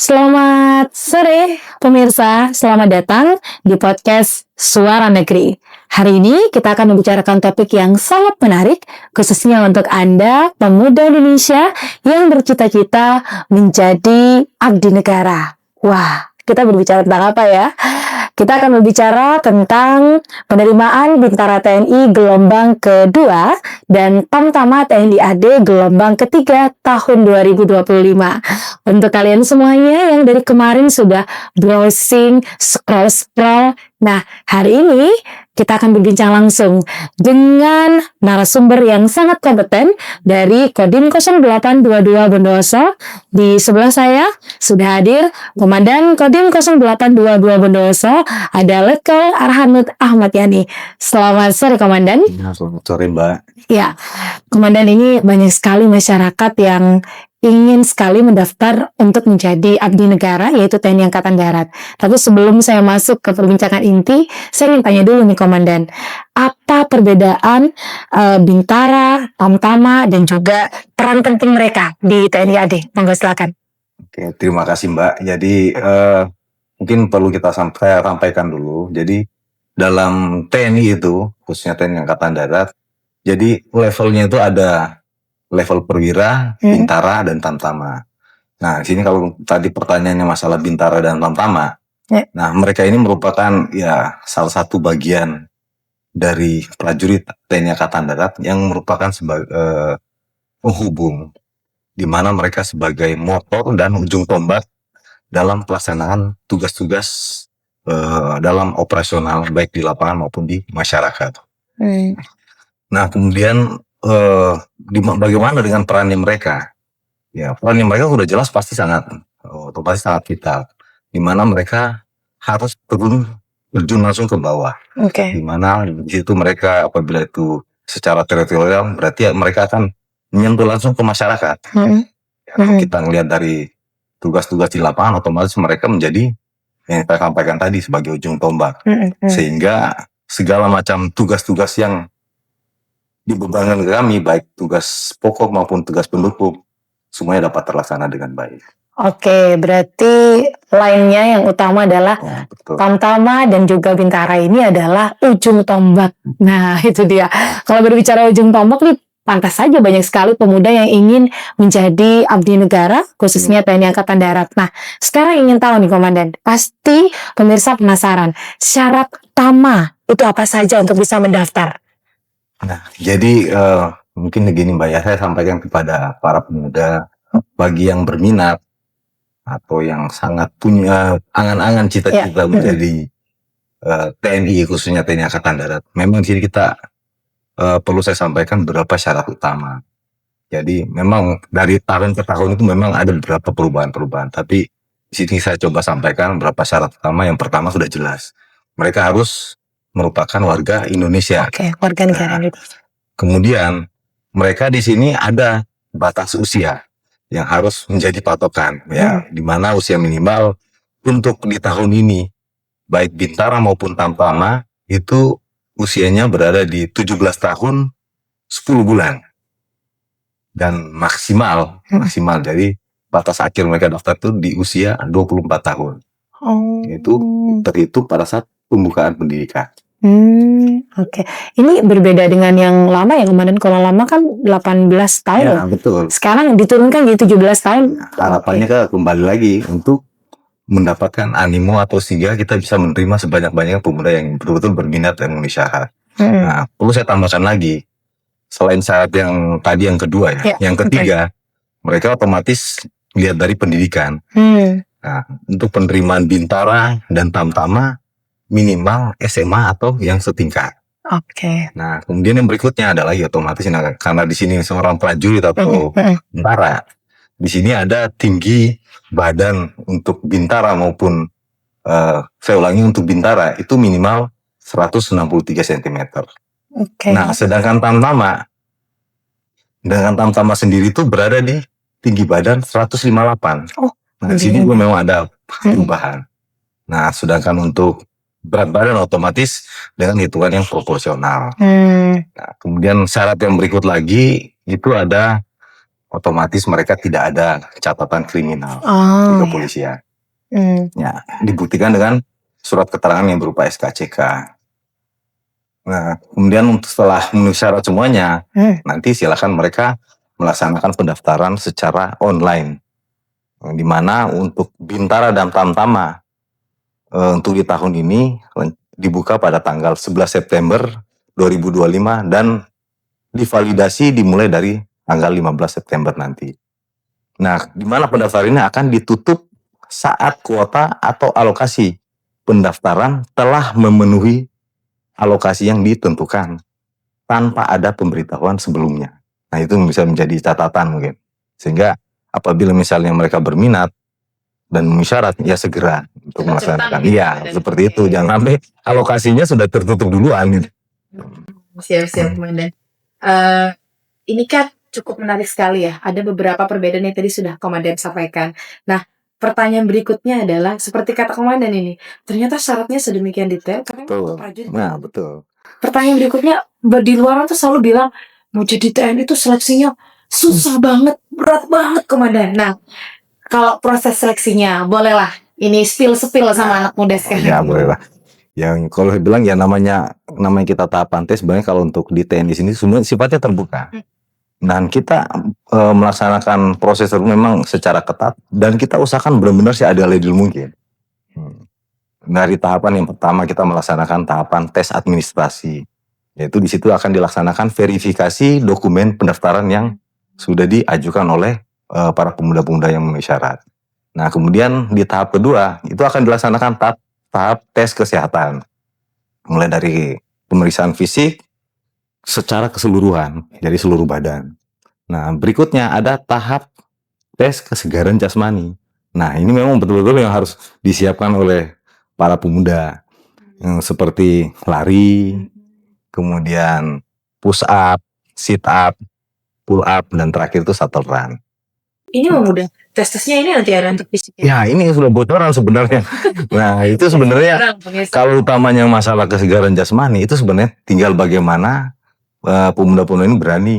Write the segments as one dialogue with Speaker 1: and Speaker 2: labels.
Speaker 1: Selamat sore pemirsa, selamat datang di podcast Suara Negeri. Hari ini kita akan membicarakan topik yang sangat menarik, khususnya untuk Anda, pemuda Indonesia yang bercita-cita menjadi abdi negara. Wah, kita berbicara tentang apa ya? Kita akan berbicara tentang penerimaan Bintara TNI gelombang kedua dan Tamtama TNI AD gelombang ketiga tahun 2025. Untuk kalian semuanya yang dari kemarin sudah browsing, scroll. Nah, hari ini kita akan berbincang langsung dengan narasumber yang sangat kompeten dari Kodim 0822 Bondowoso. Di sebelah saya sudah hadir Komandan Kodim 0822 Bondowoso, ada Letkol Arhanud Ahmad Yani. Selamat sore, Komandan.
Speaker 2: Ya, selamat sore, Mbak.
Speaker 1: Ya, Komandan, ini banyak sekali masyarakat yang ingin sekali mendaftar untuk menjadi abdi negara, yaitu TNI Angkatan Darat. Tapi sebelum saya masuk ke perbincangan inti, saya ingin tanya dulu nih, Komandan, apa perbedaan Bintara, Tamtama, dan juga peran penting mereka di TNI AD? Monggo silakan.
Speaker 2: Oke, terima kasih, Mbak. Jadi mungkin perlu saya sampaikan dulu. Jadi dalam TNI itu, khususnya TNI Angkatan Darat, jadi levelnya itu ada level perwira, Bintara, dan Tamtama. Nah, di sini kalau tadi pertanyaannya masalah Bintara dan Tamtama, nah mereka ini merupakan ya salah satu bagian dari prajurit TNI Angkatan Darat yang merupakan sebagai penghubung, di mana mereka sebagai motor dan ujung tombak dalam pelaksanaan tugas-tugas dalam operasional baik di lapangan maupun di masyarakat. Nah, kemudian bagaimana dengan perannya mereka? Ya, perannya mereka sudah jelas pasti otomatis sangat vital, di mana mereka harus terjun langsung ke bawah. Di mana di situ mereka apabila itu secara teritorial berarti mereka akan menyentuh langsung ke masyarakat. Ya, kalau kita melihat dari tugas-tugas di lapangan, otomatis mereka menjadi yang saya sampaikan tadi sebagai ujung tombak, sehingga segala macam tugas-tugas yang dibebankan ke kami, baik tugas pokok maupun tugas pendukung, semuanya dapat terlaksana dengan baik.
Speaker 1: Oke, berarti lainnya yang utama adalah Tamtama dan juga Bintara ini adalah ujung tombak. Nah, itu dia. Kalau berbicara ujung tombak nih, pantas saja banyak sekali pemuda yang ingin menjadi abdi negara, khususnya TNI Angkatan Darat. Nah, sekarang ingin tahu nih, Komandan, pasti pemirsa penasaran, syarat utama itu apa saja untuk bisa mendaftar?
Speaker 2: Nah, jadi mungkin begini, Mbak, ya, saya sampaikan kepada para pemuda, bagi yang berminat atau yang sangat punya angan-angan cita-cita menjadi TNI, khususnya TNI Angkatan Darat. Memang di sini kita perlu saya sampaikan beberapa syarat utama. Jadi memang dari tahun ke tahun itu memang ada beberapa perubahan-perubahan. Tapi di sini saya coba sampaikan beberapa syarat utama. Yang pertama sudah jelas, mereka harus merupakan warga Indonesia.
Speaker 1: Oke, warga negara Indonesia.
Speaker 2: Kemudian mereka di sini ada batas usia yang harus menjadi patokan, ya, di mana usia minimal untuk di tahun ini baik Bintara maupun Tamtama itu usianya berada di 17 tahun 10 bulan dan maksimal jadi batas akhir mereka daftar itu di usia 24 tahun. Itu terhitung pada saat pembukaan pendidikan.
Speaker 1: Oke. Ini berbeda dengan yang lama ya, kemarin. Kalau lama kan 18 tahun.
Speaker 2: Ya, betul.
Speaker 1: Sekarang diturunkan jadi 17 tahun.
Speaker 2: Harapannya kembali lagi untuk mendapatkan animo atau sehingga kita bisa menerima sebanyak-banyaknya pemuda yang betul-betul berminat dan memenuhi syarat. Nah, perlu saya tambahkan lagi, selain syarat yang tadi yang kedua ya, yang ketiga, mereka otomatis lihat dari pendidikan. Nah, untuk penerimaan Bintara dan Tamtama minimal SMA atau yang setingkat. Nah, kemudian yang berikutnya adalah otomatis karena di sini seorang prajurit atau tentara, di sini ada tinggi badan untuk Bintara maupun saya ulangi, untuk Bintara itu minimal 163 cm. Nah, sedangkan Tamtama sendiri itu berada di tinggi badan 158. Nah, di sini memang ada perubahan. Nah, sedangkan untuk berat badan otomatis dengan hitungan yang proporsional. Nah, kemudian syarat yang berikut lagi itu ada otomatis mereka tidak ada catatan kriminal di
Speaker 1: Oh, ya.
Speaker 2: kepolisian.
Speaker 1: Hmm.
Speaker 2: Ya, dibuktikan dengan surat keterangan yang berupa SKCK. Nah, kemudian setelah memenuhi syarat semuanya, nanti silakan mereka melaksanakan pendaftaran secara online. Di mana untuk Bintara dan Tamtama untuk di tahun ini dibuka pada tanggal 11 September 2025 dan divalidasi dimulai dari tanggal 15 September nanti. Nah, di mana pendaftaran ini akan ditutup saat kuota atau alokasi pendaftaran telah memenuhi alokasi yang ditentukan tanpa ada pemberitahuan sebelumnya. Nah, itu bisa menjadi catatan mungkin. Sehingga apabila misalnya mereka berminat dan memenuhi syarat, ya segera untuk melaksanakan. Iya, seperti itu. Jangan sampai alokasinya sudah tertutup duluan. Gitu.
Speaker 3: Siap-siap, Komandan. Ini kan cukup menarik sekali ya. Ada beberapa perbedaan yang tadi sudah Komandan sampaikan. Nah, pertanyaan berikutnya adalah seperti kata Komandan ini, ternyata syaratnya sedemikian detail.
Speaker 2: Betul. Nah, betul.
Speaker 3: Pertanyaan berikutnya, di luar tuh selalu bilang mau jadi TNI itu seleksinya susah banget, berat banget, Komandan. Nah, kalau proses seleksinya, bolehlah ini spill sama anak muda sekarang.
Speaker 2: Ya, bolehlah. Yang kalau bilang ya namanya kita tahapan tes, sebenarnya kalau untuk di TNI sini semua sifatnya terbuka. Dan kita melaksanakan proses itu memang secara ketat dan kita usahakan benar-benar seadil mungkin. Dari tahapan yang pertama kita melaksanakan tahapan tes administrasi, yaitu di situ akan dilaksanakan verifikasi dokumen pendaftaran yang sudah diajukan oleh para pemuda-pemuda yang memenuhi syarat. Nah, kemudian di tahap kedua itu akan dilaksanakan tahap tes kesehatan, mulai dari pemeriksaan fisik secara keseluruhan, dari seluruh badan. Nah, berikutnya ada tahap tes kesegaran jasmani. Nah, ini memang betul-betul yang harus disiapkan oleh para pemuda, seperti lari, kemudian push up, sit up, pull up, dan terakhir itu shuttle run.
Speaker 3: Ini udah tes-tesnya ini nanti ada untuk fisik
Speaker 2: ya? Ya, ini sudah bocoran sebenarnya. Nah, itu sebenarnya kalau utamanya masalah kesegaran jasmani itu sebenarnya tinggal bagaimana pemuda-pemuda ini berani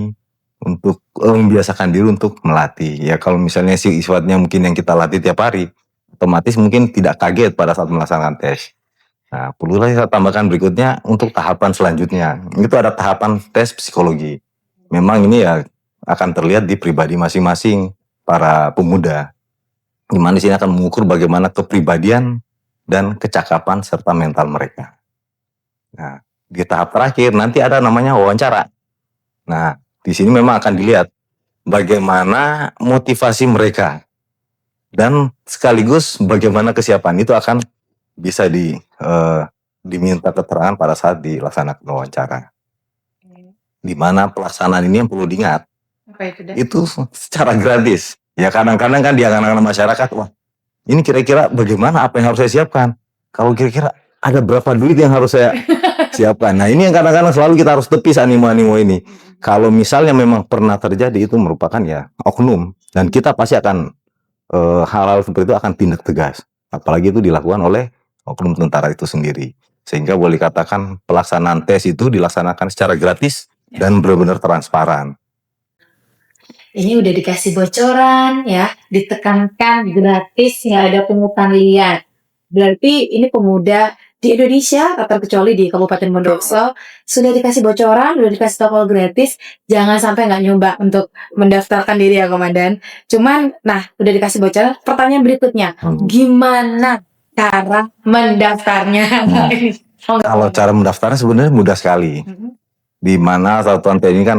Speaker 2: untuk membiasakan diri untuk melatih. Ya, kalau misalnya sifatnya mungkin yang kita latih tiap hari, otomatis mungkin tidak kaget pada saat melaksanakan tes. Nah, perlu saya tambahkan berikutnya untuk tahapan selanjutnya. Itu ada tahapan tes psikologi. Memang ini ya akan terlihat di pribadi masing-masing para pemuda. Di mana di sini akan mengukur bagaimana kepribadian dan kecakapan serta mental mereka. Nah, di tahap terakhir nanti ada namanya wawancara. Nah, di sini memang akan dilihat bagaimana motivasi mereka dan sekaligus bagaimana kesiapan itu akan bisa diminta keterangan pada saat dilaksanakan wawancara. Di mana pelaksanaan ini yang perlu diingat, itu secara gratis. Ya, kadang-kadang kan di anak-anak masyarakat, wah ini kira-kira bagaimana apa yang harus saya siapkan? Kalau kira-kira ada berapa duit yang harus saya siapkan? Nah, ini yang kadang-kadang selalu kita harus tepis animo-animo ini. Kalau misalnya memang pernah terjadi itu merupakan ya oknum, dan kita pasti akan hal-hal seperti itu akan tindak tegas. Apalagi itu dilakukan oleh oknum tentara itu sendiri. Sehingga boleh dikatakan pelaksanaan tes itu dilaksanakan secara gratis dan benar-benar transparan.
Speaker 3: Ini udah dikasih bocoran ya, ditekankan gratis, nggak ada pungutan liar. Berarti ini pemuda di Indonesia, tak terkecuali di Kabupaten Bondowoso, sudah dikasih bocoran, sudah dikasih toko gratis, jangan sampai nggak nyoba untuk mendaftarkan diri ya, Komandan. Cuman, nah udah dikasih bocoran, pertanyaan berikutnya, gimana cara mendaftarnya?
Speaker 2: Kalau cara mendaftarnya sebenarnya mudah sekali. Di mana satuan TNI kan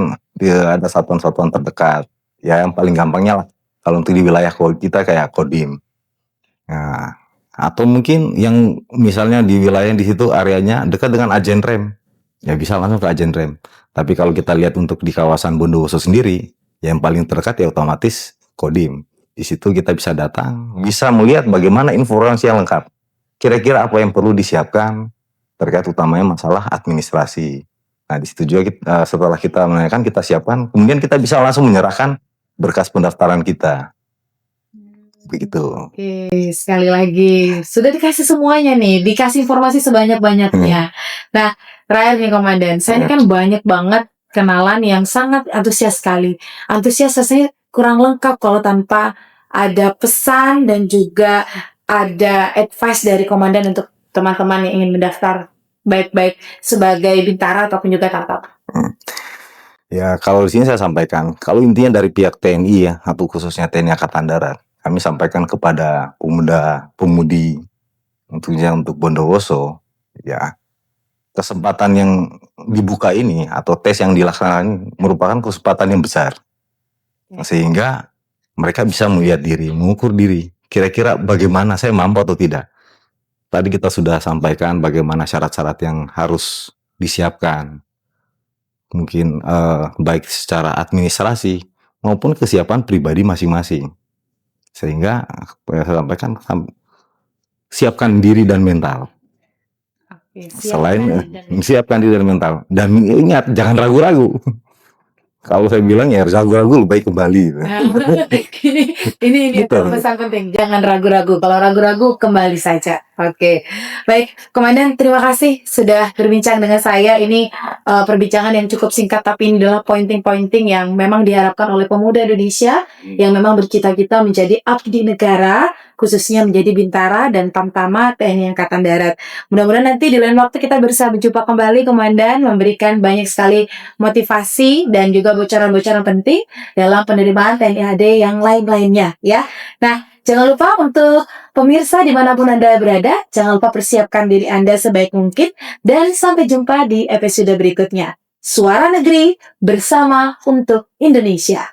Speaker 2: ada satuan-satuan terdekat. Ya, yang paling gampangnya lah kalau untuk di wilayah kita kayak Kodim. Nah, atau mungkin yang misalnya di wilayah di situ areanya dekat dengan Ajen Rem, ya bisa langsung ke Ajen Rem. Tapi kalau kita lihat untuk di kawasan Bondowoso sendiri, yang paling terdekat ya otomatis Kodim. Di situ kita bisa datang, bisa melihat bagaimana informasi yang lengkap. Kira-kira apa yang perlu disiapkan terkait utamanya masalah administrasi. Nah, di situ juga setelah kita menanyakan, kita siapkan, kemudian kita bisa langsung menyerahkan berkas pendaftaran kita. Begitu.
Speaker 3: Oke, sekali lagi sudah dikasih semuanya nih, dikasih informasi sebanyak-banyaknya. Nah, terakhir nih Komandan, saya ini kan banyak banget kenalan yang sangat antusias sekali. Antusias rasanya kurang lengkap kalau tanpa ada pesan dan juga ada advice dari komandan untuk teman-teman yang ingin mendaftar baik-baik sebagai bintara ataupun juga tangkap.
Speaker 2: Ya, kalau di sini saya sampaikan, kalau intinya dari pihak TNI ya, atau khususnya TNI Angkatan Darat, kami sampaikan kepada pemuda-pemudi tentunya untuk Bondowoso, ya, kesempatan yang dibuka ini atau tes yang dilaksanakan merupakan kesempatan yang besar. Sehingga mereka bisa melihat diri, mengukur diri, kira-kira bagaimana saya mampu atau tidak. Tadi kita sudah sampaikan bagaimana syarat-syarat yang harus disiapkan. Mungkin baik secara administrasi maupun kesiapan pribadi masing-masing. Sehingga saya sampaikan siapkan diri dan mental. Siapkan diri dan mental. Dan ingat jangan ragu-ragu. Kalau saya bilang ya harus ragu-ragu lebih baik kembali.
Speaker 3: ini pesan penting, jangan ragu-ragu. Kalau ragu-ragu kembali saja. Oke. Baik, Komandan, terima kasih sudah berbincang dengan saya. Ini perbincangan yang cukup singkat, tapi ini adalah pointing-pointing yang memang diharapkan oleh pemuda Indonesia yang memang bercita-cita menjadi abdi negara, khususnya menjadi bintara dan tamtama TNI Angkatan Darat. Mudah-mudahan nanti di lain waktu kita bisa berjumpa kembali, Komandan, memberikan banyak sekali motivasi dan juga bocoran-bocoran penting dalam penerimaan TNI AD yang lain-lainnya ya. Nah, jangan lupa untuk pemirsa dimanapun Anda berada, jangan lupa persiapkan diri Anda sebaik mungkin dan sampai jumpa di episode berikutnya. Suara Negeri bersama untuk Indonesia.